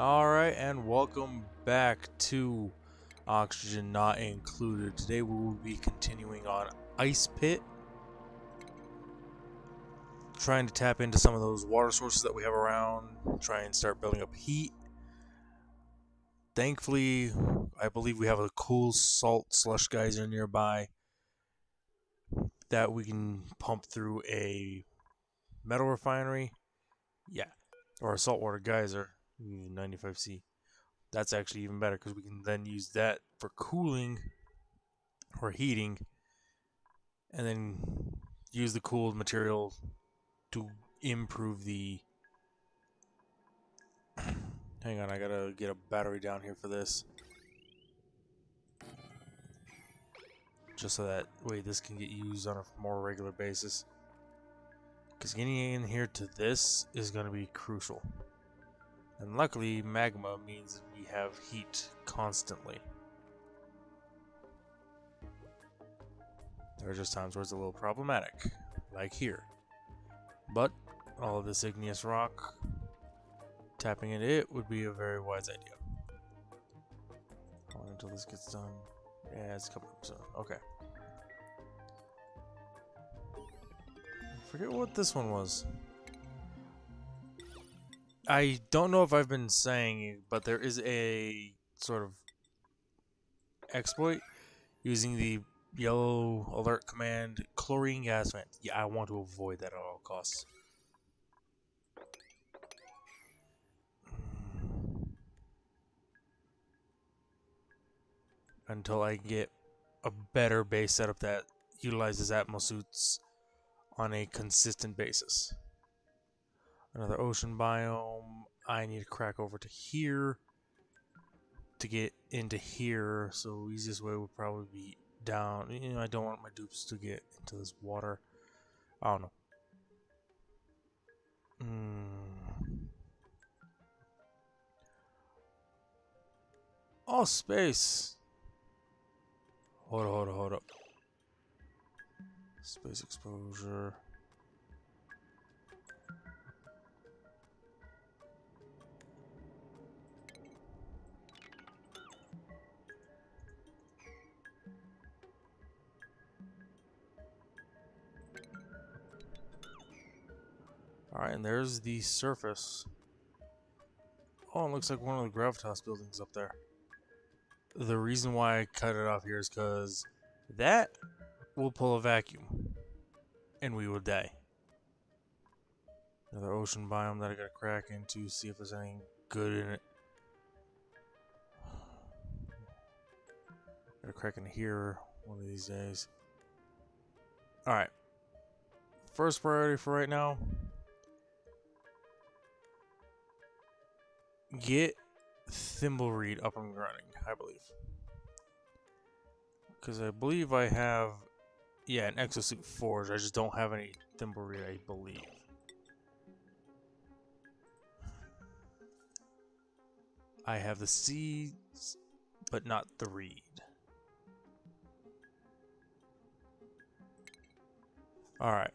Alright, and welcome back to Oxygen Not Included. Today we will be continuing on Ice Pit, trying to tap into some of those water sources that we have around, try and start building up heat. Thankfully, I believe we have a cool salt slush geyser nearby that we can pump through a metal refinery. Yeah, or a saltwater geyser, 95C. That's actually even better because we can then use that for cooling or heating and then use the cooled material to improve the hang on, I gotta get a battery down here for this just so that way this can get used on a more regular basis, because getting in here to this is going to be crucial. And luckily magma means we have heat constantly. There are just times where it's a little problematic, like here. But all of this igneous rock, tapping into it would be a very wise idea. Hold on until this gets done. Yeah, it's coming up soon. Okay. I forget what this one was. I don't know if I've been saying, but there is a sort of exploit using the yellow alert command, chlorine gas vent. Yeah, I want to avoid that at all costs. Until I get a better base setup that utilizes atmosuits on a consistent basis. Another ocean biome. I need to crack over to here to get into here, so easiest way would probably be down. You know, I don't want my dupes to get into this water. I don't know. Oh, space. Hold up. Space exposure. Alright, and there's the surface. Oh, it looks like one of the gravitas buildings up there. The reason why I cut it off here is because that will pull a vacuum and we will die. Another ocean biome that I gotta crack into, see if there's anything good in it. Gotta crack into here one of these days. Alright. First priority for right now, get Thimblereed up and running, I believe. Because I believe I have, yeah, an exosuit forge. I just don't have any Thimblereed, I believe. I have the seeds, but not the reed. Alright.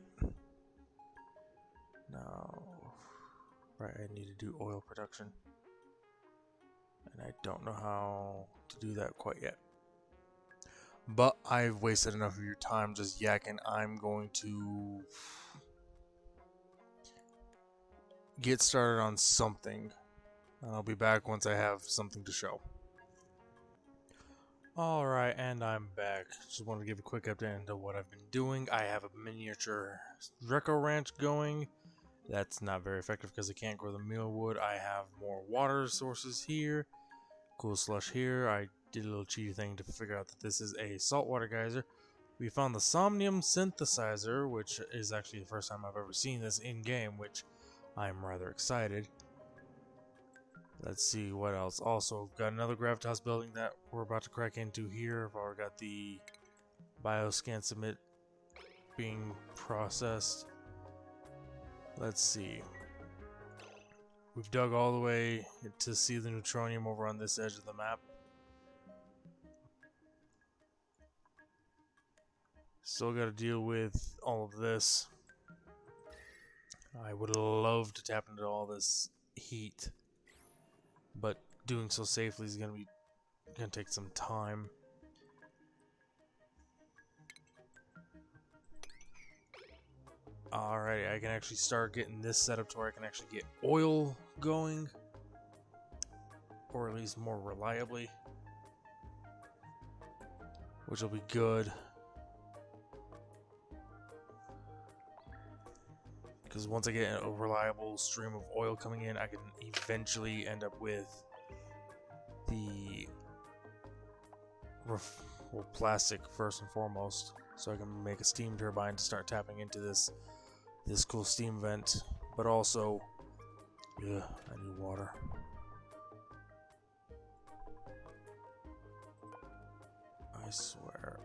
Now, right, I need to do oil production. And I don't know how to do that quite yet. But I've wasted enough of your time just yakking. I'm going to get started on something. And I'll be back once I have something to show. Alright, and I'm back. Just wanted to give a quick update into what I've been doing. I have a miniature Reco Ranch going. That's not very effective because I can't grow the mealwood. I have more water sources here. Cool slush here. I did a little cheaty thing to figure out that this is a saltwater geyser. We found the somnium synthesizer, which is actually the first time I've ever seen this in-game, which I'm rather excited. Let's see what else. Also, got another gravitas building that we're about to crack into here. I've already got the bioscan submit being processed. Let's see. We've dug all the way to see the neutronium over on this edge of the map. Still got to deal with all of this. I would love to tap into all this heat, but doing so safely is gonna take some time. Alright, I can actually start getting this set up to where I can actually get oil going, or at least more reliably, which will be good. Because once I get a reliable stream of oil coming in, I can eventually end up with the plastic first and foremost, so I can make a steam turbine to start tapping into this cool steam vent. But also, yeah, I need water. I swear,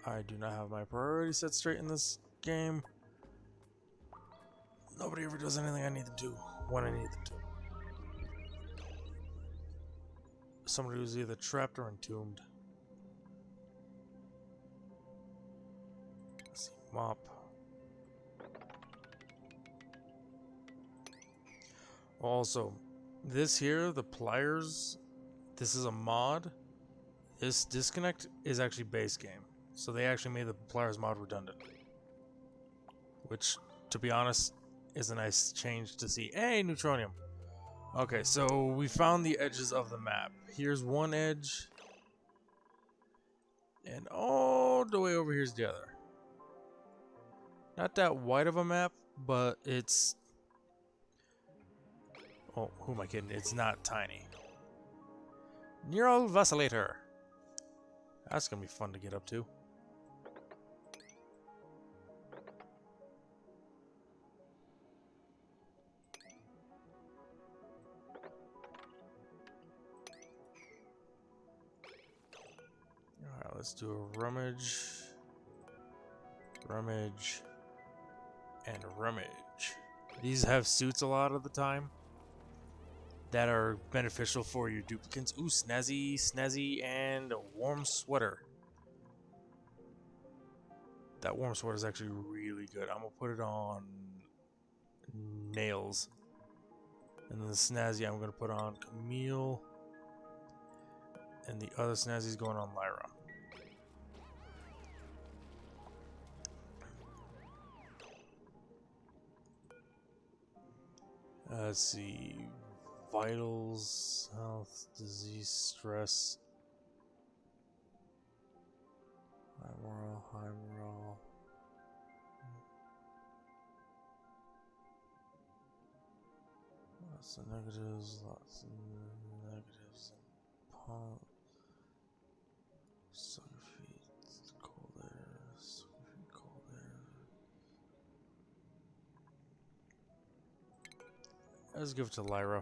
I do not have my priorities set straight in this game. Nobody ever does anything I need them to when I need them to. Somebody who's either trapped or entombed. Let's see, mop. Also, this here, the pliers, this is a mod. This disconnect is actually base game. So they actually made the pliers mod redundant. Which, to be honest, is a nice change to see. Hey, neutronium! Okay, so we found the edges of the map. Here's one edge. And all the way over here's the other. Not that wide of a map, but it's... Oh, who am I kidding? It's not tiny. Neural Vacillator. That's gonna be fun to get up to. Alright, let's do a rummage. Rummage. And rummage. These have suits a lot of the time that are beneficial for your duplicates. Ooh, snazzy, and a warm sweater. That warm sweater is actually really good. I'm gonna put it on Nails. And then the snazzy I'm gonna put on Camille. And the other snazzy is going on Lyra. Let's see. Vitals, health, disease, stress. High morale, high morale. Lots of negatives, lots of negatives. Sucker feet, cold air, sucker feet, cold air. Let's give it to Lyra.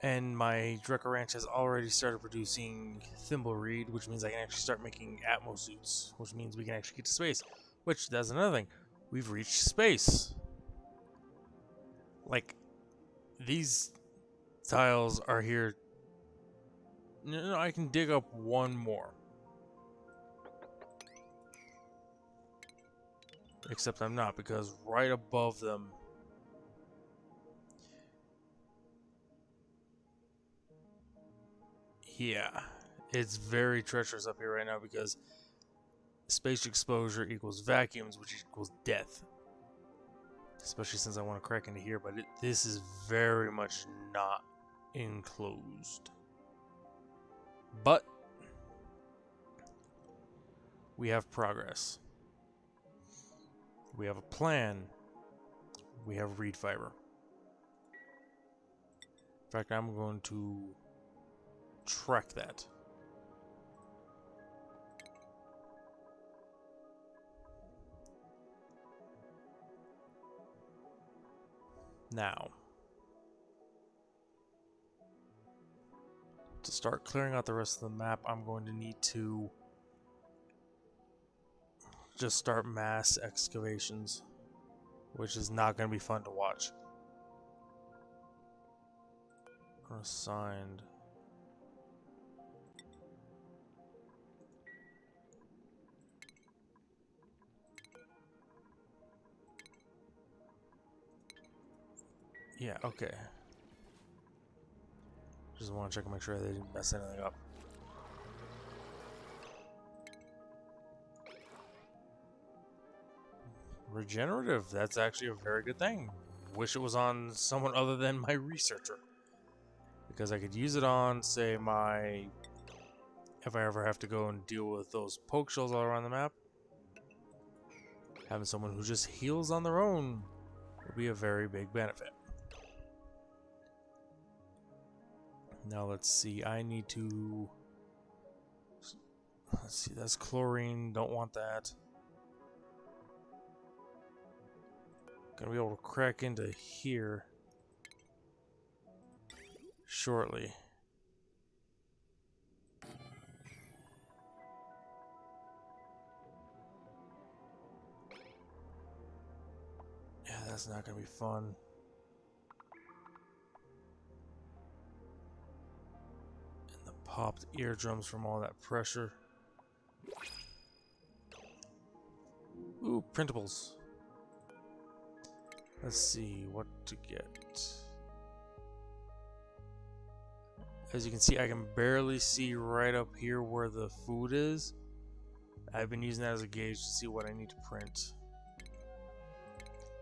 And my Drecker Ranch has already started producing Thimblereed, which means I can actually start making Atmo suits, which means we can actually get to space. Which, that's another thing. We've reached space. Like, these tiles are here. No, I can dig up one more. Except I'm not, because right above them... Yeah, it's very treacherous up here right now because space exposure equals vacuums, which equals death. Especially since I want to crack into here, but this is very much not enclosed. But we have progress. We have a plan. We have reed fiber. In fact, I'm going to track that. Now, to start clearing out the rest of the map, I'm going to need to just start mass excavations, which is not going to be fun to watch. Unassigned. Yeah, okay. Just want to check and make sure they didn't mess anything up. Regenerative, that's actually a very good thing. Wish it was on someone other than my researcher. Because I could use it on, say, my... If I ever have to go and deal with those poke shells all around the map. Having someone who just heals on their own would be a very big benefit. Now let's see, I need to... Let's see, that's chlorine, don't want that. Gonna be able to crack into here shortly. Yeah, that's not gonna be fun. And the popped eardrums from all that pressure. Ooh, printables. Let's see what to get. As you can see, I can barely see right up here where the food is. I've been using that as a gauge to see what I need to print.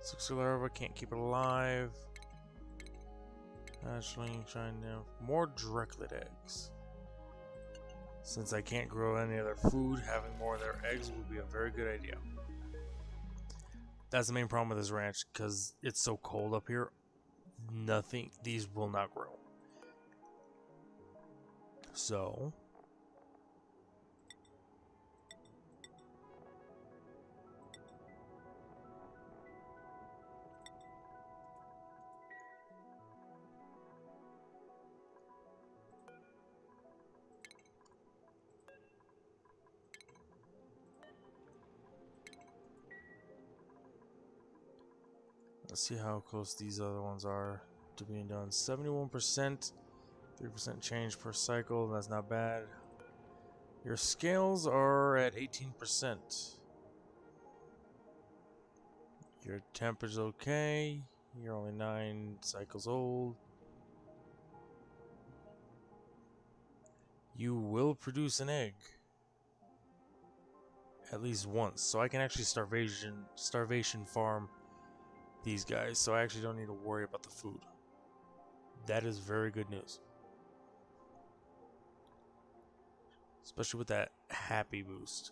6 larva, can't keep it alive. Hatchling, shine down. More Drecklet eggs. Since I can't grow any other food, having more of their eggs would be a very good idea. That's the main problem with this ranch, because it's so cold up here. These will not grow. So... let's see how close these other ones are to being done. 71%, 3% change per cycle. That's not bad. Your scales are at 18%. Your temp is okay. You're only 9 cycles old. You will produce an egg. At least once. So I can actually starvation farm these guys. So I actually don't need to worry about the food. That is very good news. Especially with that happy boost.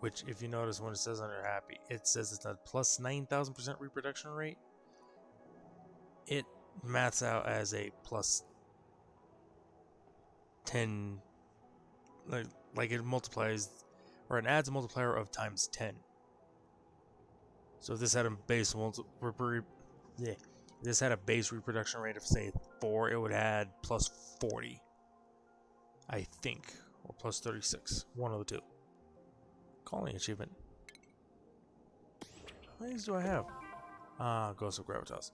Which, if you notice when it says under happy, it says it's a plus 9,000% reproduction rate. It maths out as a plus 10, like it multiplies, or it adds a multiplier of times 10. So if this had a base this had a base reproduction rate of say 4, it would add plus 40, I think, or plus 36, one of the two. Calling achievement. How many do I have? Ghost of Gravitas.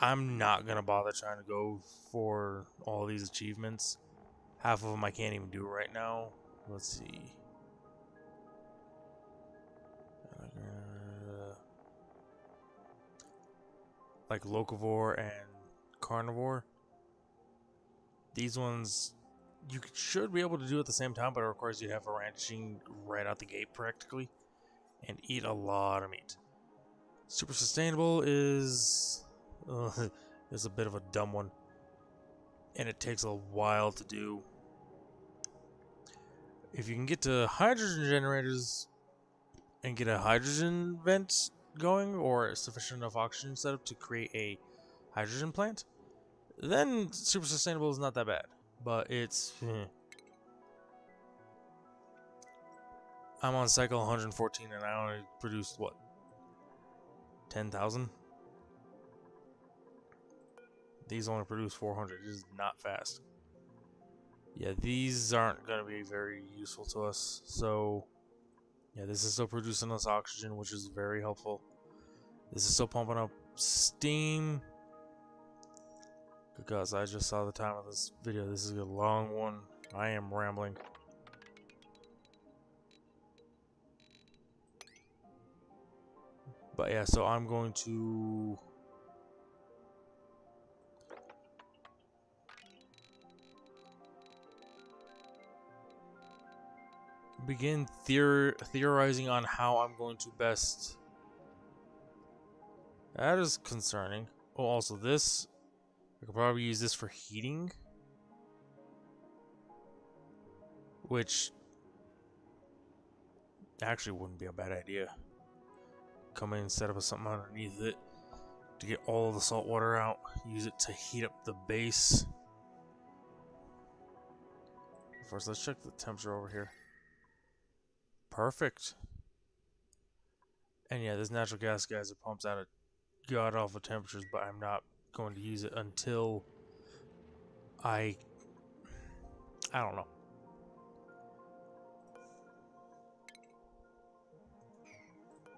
I'm not gonna bother trying to go for all these achievements. Half of them I can't even do right now. Let's see. Like Locavore and Carnivore. These ones you should be able to do at the same time, but it requires you to have a ranching right out the gate practically and eat a lot of meat. Super sustainable is a bit of a dumb one, and it takes a while to do. If you can get to hydrogen generators and get a hydrogen vent going, or sufficient enough oxygen set up to create a hydrogen plant, then super sustainable is not that bad. But it's... I'm on cycle 114 and I only produced, what, 10,000? These only produce 400. It is not fast. Yeah, these aren't going to be very useful to us. So, yeah, this is still producing us oxygen, which is very helpful. This is still pumping up steam. Because I just saw the time of this video. This is a long one. I am rambling. But yeah, so I'm going to begin theorizing on how I'm going to best. That is concerning. Oh, also this, I could probably use this for heating, which actually wouldn't be a bad idea. Come in and set up something underneath it to get all of the salt water out. Use it to heat up the base. First, let's check the temperature over here. Perfect. And yeah, this natural gas geyser pumps out at god awful temperatures, but I'm not going to use it until I don't know.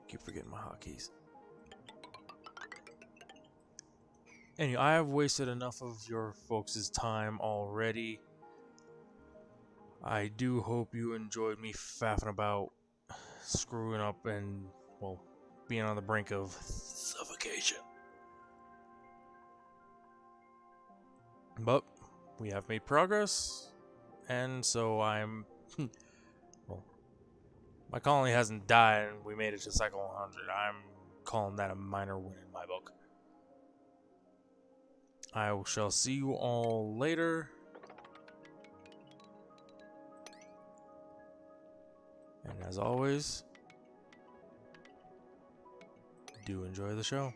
Keep forgetting my hotkeys. Anyway, I have wasted enough of your folks' time already. I do hope you enjoyed me faffing about, screwing up, and, well, being on the brink of suffocation. But we have made progress, and so I'm... well, my colony hasn't died, and we made it to cycle 100. I'm calling that a minor win in my book. I shall see you all later. And as always, do enjoy the show.